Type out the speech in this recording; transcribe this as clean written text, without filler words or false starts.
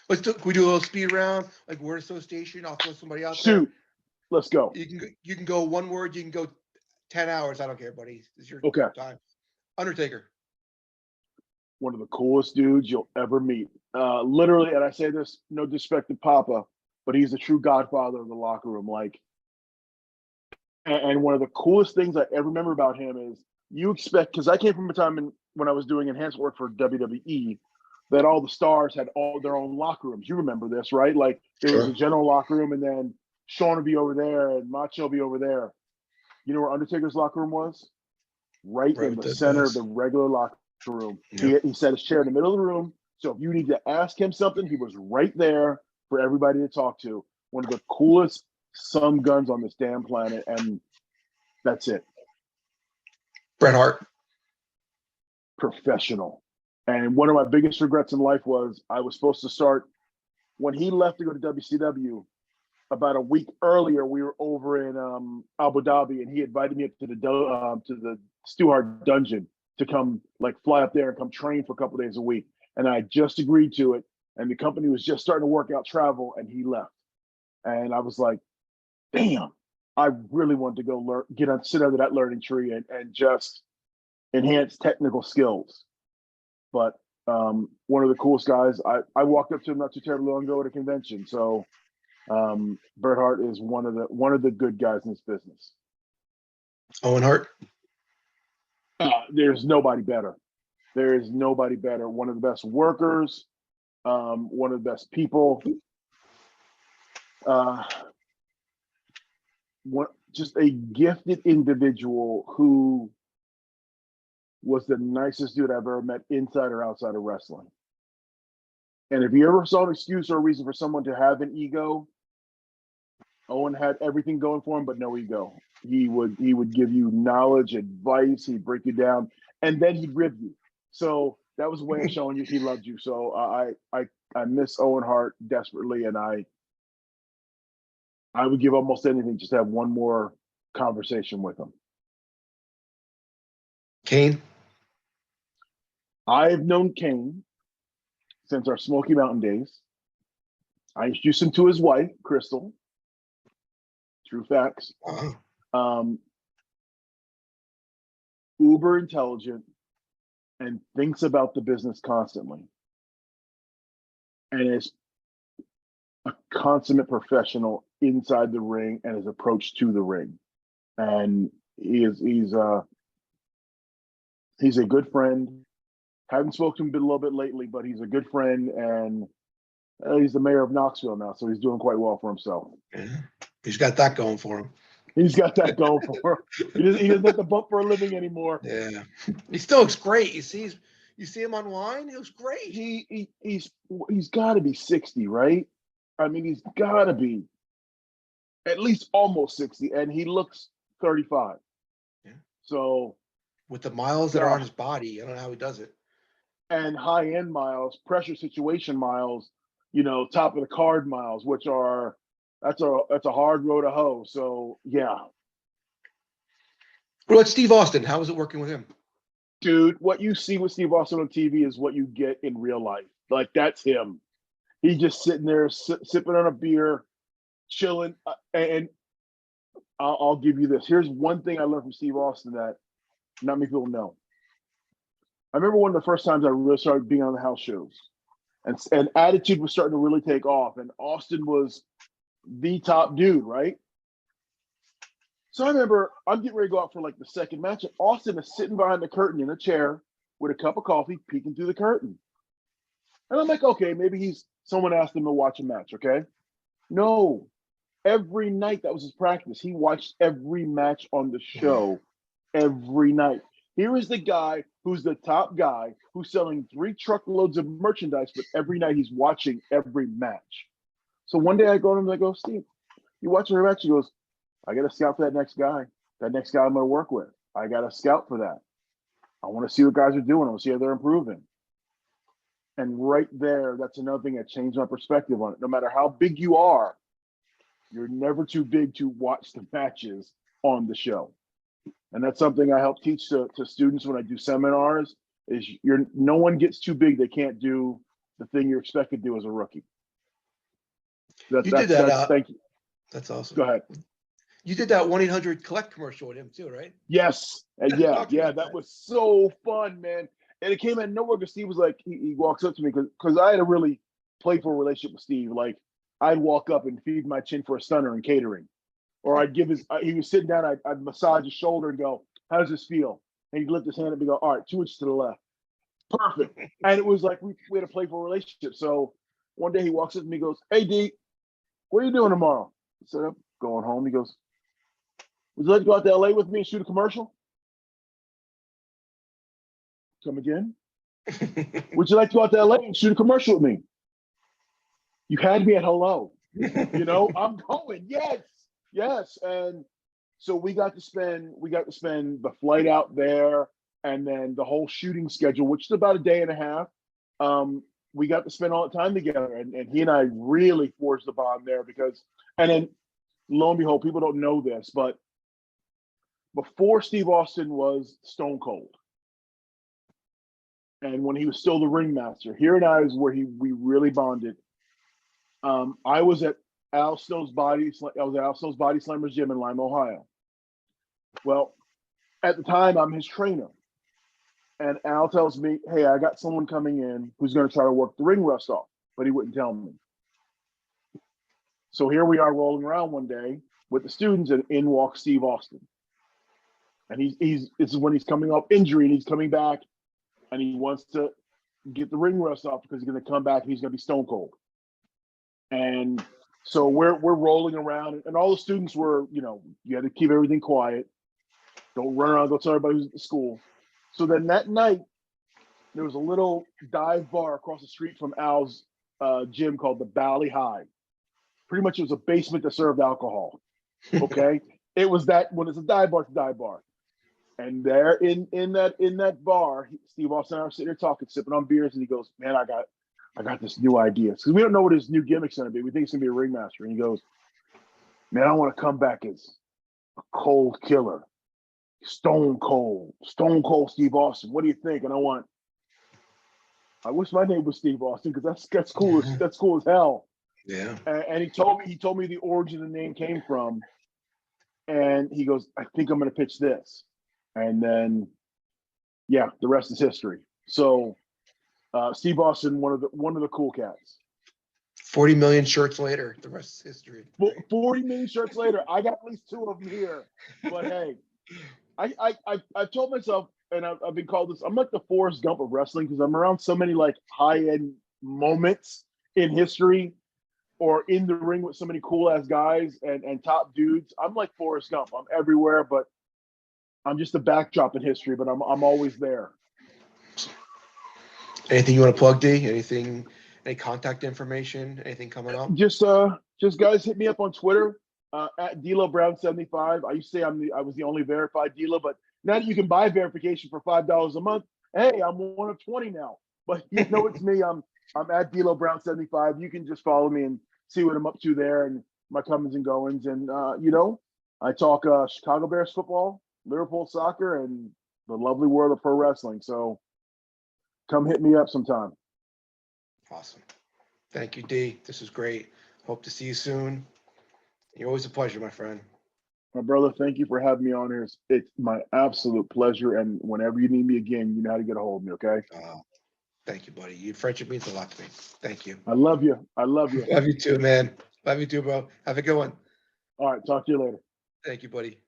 Can we do a little speed round, like word association? I'll throw somebody out there. Shoot, let's go. You can go one word. You can go 10 hours. I don't care, buddy. It's your Okay. time. Undertaker. One of the coolest dudes you'll ever meet. Literally, and I say this, no disrespect to Papa, but he's the true godfather of the locker room. Like, and one of the coolest things I ever remember about him is you expect, because I came from a time when I was doing enhanced work for WWE, that all the stars had all their own locker rooms. You remember this, right? Like there was a general locker room, and then Shawn would be over there, and Macho would be over there. You know where Undertaker's locker room was? Right in the center of the regular locker room. Yep. He set his chair in the middle of the room. So if you need to ask him something, he was right there for everybody to talk to. One of the coolest some guns on this damn planet, and that's it. Bret Hart. Professional. And one of my biggest regrets in life was I was supposed to start when he left to go to WCW. About a week earlier, we were over in Abu Dhabi, and he invited me up to the Stu Hart dungeon to come, like, fly up there and come train for a couple days a week. And I just agreed to it, and the company was just starting to work out travel, and he left. And I was like, damn, I really wanted to go sit under that learning tree and just enhance technical skills. But one of the coolest guys, I walked up to him not too terribly long ago at a convention. So Bret Hart is one of the good guys in this business. Owen Hart. There's nobody better. There is nobody better. One of the best workers, one of the best people. Just a gifted individual who was the nicest dude I've ever met inside or outside of wrestling. And if you ever saw an excuse or a reason for someone to have an ego, Owen had everything going for him, but no ego. He would give you knowledge, advice, he'd break you down, and then he'd rib you. So that was a way of showing you he loved you. So I miss Owen Hart desperately, and I would give almost anything just to have one more conversation with him. Kane. I've known Kane since our Smoky Mountain days. I introduced him to his wife, Crystal. True facts. Uber intelligent and thinks about the business constantly. And is a consummate professional inside the ring and his approach to the ring. And he's a good friend. Haven't spoken to him a little bit lately, but he's a good friend, and he's the mayor of Knoxville now, so he's doing quite well for himself. Yeah. He's got that going for him. He's got that going for him. He doesn't have to bump for a living anymore. Yeah, he still looks great. You see him online. He looks great. He's got to be 60, right? I mean, he's got to be at least almost 60, and he looks 35. Yeah. So with the miles that are on his body, I don't know how he does it. And high-end miles, pressure situation miles, top of the card miles, which are that's a hard road to hoe. So yeah. What about Steve Austin? How is it working with him? Dude, what you see with Steve Austin on TV is what you get in real life. Like, that's him. He's just sitting there sipping on a beer, chilling. And I'll give you this. Here's one thing I learned from Steve Austin that not many people know. I remember one of the first times I really started being on the house shows, and Attitude was starting to really take off, and Austin was the top dude, right? So I remember I'm getting ready to go out for like the second match, and Austin is sitting behind the curtain in a chair with a cup of coffee, peeking through the curtain. And I'm like, okay, maybe someone asked him to watch a match, okay? No, every night that was his practice. He watched every match on the show every night. Here is the guy who's the top guy who's selling 3 truckloads of merchandise, but every night he's watching every match. So one day I go to him and I go, Steve, you watching every match? He goes, I got to scout for that next guy. That next guy I'm going to work with. I got to scout for that. I want to see what guys are doing. I want to see how they're improving. And right there, that's another thing that changed my perspective on it. No matter how big you are, you're never too big to watch the matches on the show. And that's something I help teach to students when I do seminars is no one gets too big they can't do the thing you're expected to do as a rookie. You did that. Thank you. That's awesome. Go ahead. You did that 1-800-COLLECT commercial with him too, right? Yes. And yeah, Talk to me about that that. was so fun, man. And it came out of nowhere because Steve was like, he walks up to me because I had a really playful relationship with Steve. Like, I'd walk up and feed my chin for a stunner in catering. Or I'd give he was sitting down, I'd massage his shoulder and go, how does this feel? And he'd lift his hand up and go, all right, 2 inches to the left. Perfect. And it was like we had a playful relationship. So one day he walks up to me and goes, hey, D, what are you doing tomorrow? I said, I'm going home. He goes, would you like to go out to LA with me and shoot a commercial? Come again? Would you like to go out to LA and shoot a commercial with me? You had me at hello. You know, I'm going. Yes. And so we got to spend the flight out there and then the whole shooting schedule, which is about a day and a half. We got to spend all the time together, and he and I really forged the bond there and then lo and behold, people don't know this, but before Steve Austin was Stone Cold, and when he was still the ringmaster, here and I is where we really bonded. I was at Al Snow's Body Slammers Gym in Lima, Ohio. Well, at the time, I'm his trainer. And Al tells me, hey, I got someone coming in who's going to try to work the ring rust off, but he wouldn't tell me. So here we are rolling around one day with the students, and in walks Steve Austin. And this is when he's coming off injury, and he's coming back, and he wants to get the ring rust off because he's going to come back and he's going to be stone cold. And so we're rolling around, and all the students were, you had to keep everything quiet. Don't run around, go tell everybody who's at the school. So then that night, there was a little dive bar across the street from Al's gym called the Valley High. Pretty much it was a basement that served alcohol. Okay. It was that when it's a dive bar, it's a dive bar. And there in that bar, Steve Austin and I are sitting there talking, sipping on beers, and he goes, man, I got this new idea. Because we don't know what his new gimmick's gonna be. We think it's gonna be a ringmaster. And he goes, man, I want to come back as a cold killer. Stone Cold Steve Austin. What do you think? And I wish my name was Steve Austin because that's cool. That's cool as hell. Yeah. And he told me the origin of the name came from. And he goes, I think I'm going to pitch this. And then, yeah, the rest is history. So, Steve Austin, one of the cool cats. 40 million shirts later, the rest is history. 40 million shirts later, I got at least 2 of them here. But hey, I told myself, and I've been called this, I'm like the Forrest Gump of wrestling because I'm around so many like high-end moments in history or in the ring with so many cool-ass guys and top dudes. I'm like Forrest Gump. I'm everywhere, but I'm just a backdrop in history, but I'm always there. Anything you want to plug, D? Anything, any contact information? Anything coming up? Just guys, hit me up on Twitter. At D'Lo Brown 75. I used to say I was the only verified D'Lo, but now that you can buy verification for $5 a month, hey, I'm one of 20 now. But it's me. I'm at D'Lo Brown 75. You can just follow me and see what I'm up to there and my comings and goings. And I talk Chicago Bears football, Liverpool soccer, and the lovely world of pro wrestling. So come hit me up sometime. Awesome. Thank you, D. This is great. Hope to see you soon. You're always a pleasure, my friend. My brother, thank you for having me on here. It's my absolute pleasure. And whenever you need me again, you know how to get a hold of me, okay? Thank you, buddy. Your friendship means a lot to me. Thank you. I love you. I love you. Love you too, man. Love you too, bro. Have a good one. All right. Talk to you later. Thank you, buddy.